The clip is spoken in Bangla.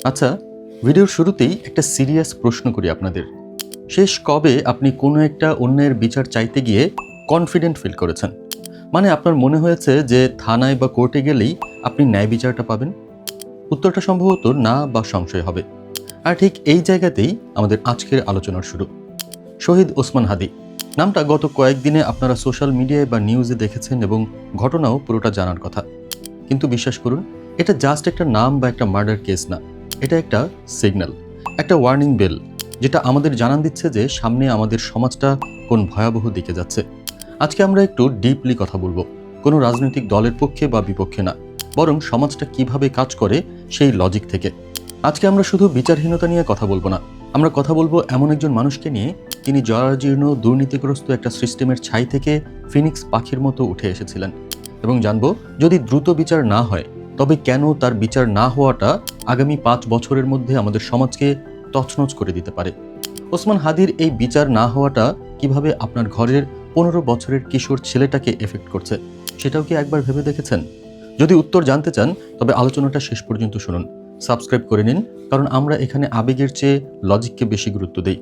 আচ্ছা, ভিডিওর শুরুতেই একটা সিরিয়াস প্রশ্ন করি আপনাদের। শেষ কবে আপনি কোনো একটা অন্যায়ের বিচার চাইতে গিয়ে কনফিডেন্ট ফিল করেছেন? মানে আপনার মনে হয়েছে যে থানায় বা কোর্টে গেলেই আপনি ন্যায় বিচারটা পাবেন? উত্তরটা সম্ভবত না বা সংশয় হবে। আর ঠিক এই জায়গাতেই আমাদের আজকের আলোচনার শুরু। শহীদ ওসমান হাদি নামটা গত কয়েকদিনে আপনারা সোশ্যাল মিডিয়ায় বা নিউজে দেখেছেন এবং ঘটনাও পুরোটা জানার কথা। কিন্তু বিশ্বাস করুন, এটা জাস্ট একটা নাম বা একটা মার্ডার কেস না। এটা একটা সিগন্যাল, একটা ওয়ার্নিং বেল, যেটা আমাদের জানান দিচ্ছে যে সামনে আমাদের সমাজটা কোন ভয়াবহ দিকে যাচ্ছে। আজকে আমরা একটু ডিপলি কথা বলবো, কোনো রাজনৈতিক দলের পক্ষে বা বিপক্ষে না, বরং সমাজটা কিভাবে কাজ করে সেই লজিক থেকে। আজকে আমরা শুধু বিচারহীনতা নিয়ে কথা বলবো না, আমরা কথা বলবো এমন একজন মানুষকে নিয়ে, তিনি জরাজীর্ণ দুর্নীতিগ্রস্ত একটা সিস্টেমের ছাই থেকে ফিনিক্স পাখির মতো উঠে এসেছিলেন। এবং জানবো, যদি দ্রুত বিচার না হয় তবে কেন তার বিচার না হওয়াটা আগামী 5 বছরের মধ্যে আমাদের সমাজকে তছনছ করে দিতে পারে। ওসমান হাদির এই বিচার না হওয়াটা কিভাবে আপনার ঘরের 15 বছরের কিশোর ছেলেটাকে এফেক্ট করছে, সেটাও কি একবার ভেবে দেখেছেন? যদি উত্তর জানতে চান তবে আলোচনাটা শেষ পর্যন্ত শুনুন, সাবস্ক্রাইব করে নিন, কারণ আমরা এখানে আবেগের চেয়ে লজিককে বেশি গুরুত্ব দিই।